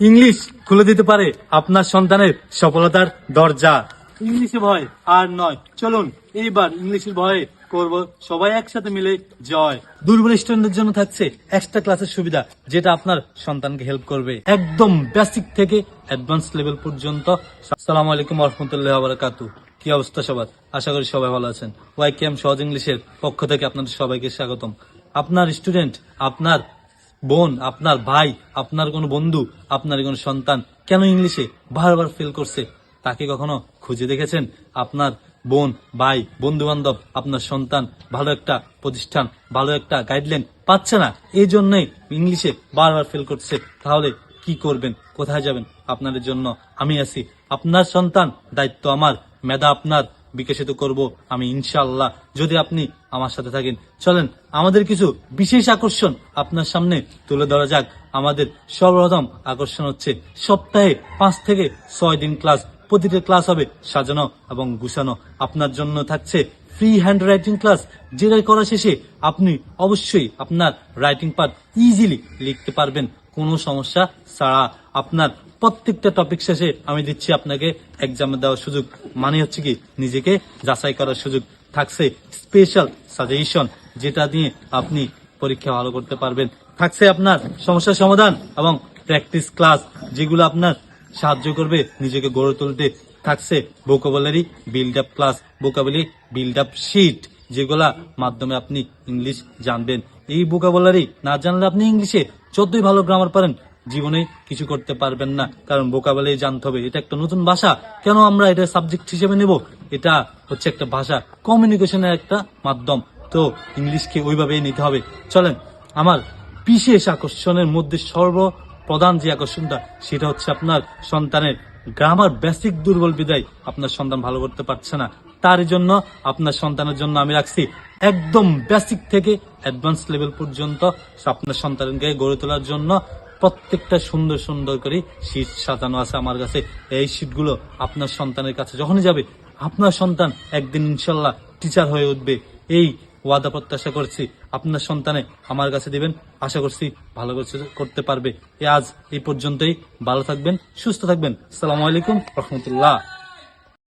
English খুলে দিতে পারে আপনার সন্তানের সফলতার দরজা। ইংলিশে ভয় আর নয়, চলুন এইবার ইংলিশের ভয়ে করব সবাই একসাথে মিলে জয়। দুর্বল স্টুডেন্টদের জন্য থাকছে এক্সট্রা ক্লাসের সুবিধা, যেটা আপনার সন্তানকে হেল্প করবে একদম বেসিক থেকে অ্যাডভান্স লেভেল পর্যন্ত। আসসালামু আলাইকুম ওয়া রাহমাতুল্লাহি ওয়া বারাকাতুহু। কি অবস্থা সবার? আশা করি সবাই ভালো আছেন। ওয়াইকেএম সহজ ইংলিশের পক্ষ থেকে আপনাদের সবাইকে স্বাগতম। আপনার স্টুডেন্ট, আপনার বোন, আপনার ভাই, আপনার কোনো বন্ধু, আপনার কোনো সন্তান কেন ইংলিশে বারবার ফেল করছে, তাকে কখনো খুঁজে দেখেছেন? আপনার বোন, ভাই, বন্ধু বান্ধব, আপনার সন্তান ভালো একটা প্রতিষ্ঠান, ভালো একটা গাইডলাইন পাচ্ছে না, এই জন্যই ইংলিশে বারবার ফেল করছে। তাহলে কি করবেন? কোথায় যাবেন? আপনাদের জন্য আমি আছি। আপনার সন্তান দায়িত্ব আমার, মেধা আপনার বিকশিত করব আমি ইনশাআল্লাহ, যদি আপনি আমার সাথে থাকেন। চলেন আমাদের কিছু বিশেষ আকর্ষণ আপনার সামনে তুলে ধরা যাক। আমাদের সর্বপ্রথম আকর্ষণ হচ্ছে সপ্তাহে 5 থেকে 6 দিন ক্লাস। প্রতিটা ক্লাস হবে সাজানো এবং গুছানো। আপনার জন্য থাকছে ফ্রি হ্যান্ড রাইটিং ক্লাস, যেটা করা শেষে আপনি অবশ্যই আপনার রাইটিং পার্ট ইজিলি লিখতে পারবেন কোনো সমস্যা ছাড়া। আপনার প্রত্যেকটা টপিক শেষে আমি দিচ্ছি আপনাকে এক্সামে দেওয়ার সুযোগ, মানে হচ্ছে কি নিজেকে যাচাই করার সুযোগ। থাকছে স্পেশাল সাজেশন, যেটা দিয়ে আপনি পরীক্ষা ভালো করতে পারবেন। থাকছে আপনার সমস্যার সমাধান এবং প্র্যাকটিস ক্লাস, যেগুলো আপনার সাহায্য করবে নিজেকে গড়ে তুলতে। থাকছে vocabulary build up class, vocabulary build up sheet, যেগুলা মাধ্যমে আপনি ইংলিশ জানবেন। এই ভোকাবুলারি না জানলে আপনি ইংলিশে যতই ভালো গ্রামার পারেন, জীবনে কিছু করতে পারবেন না, কারণ ভোকাবুলারি জানতে হবে। এটা একটা নতুন ভাষা, কেন আমরা এটা সাবজেক্ট হিসেবে নেব? এটা হচ্ছে একটা ভাষা, কমিউনিকেশনের একটা মাধ্যম, তো ইংলিশকে ওইভাবেই নিতে হবে। চলেন আমার বিশেষ আকর্ষণের মধ্যে সর্বপ্রধান যে আকর্ষণটা, সেটা হচ্ছে আপনার সন্তানের গ্রামার বেসিক দুর্বল বিদায় আপনার সন্তান ভালো করতে পারছে না। তার জন্য আপনার সন্তানের জন্য আমি রাখছি একদম বেসিক থেকে অ্যাডভান্স লেভেল পর্যন্ত আপনার সন্তানকে গড়ে তোলার জন্য প্রত্যেকটা সুন্দর সুন্দর করে শীট সাজানো আছে আমার কাছে। এই শীটগুলো আপনার সন্তানের কাছে যখনই যাবে, আপনার সন্তান একদিন ইনশাল্লাহ টিচার হয়ে উঠবে। এই ওয়াদা প্রত্যাশা করছি আপনার সন্তানে আমার কাছে দিবেন, আশা করছি ভালো করতে পারবে। আজ এই পর্যন্তই। ভালো থাকবেন, সুস্থ থাকবেন। আসসালামু আলাইকুম রহমতুল্লাহ।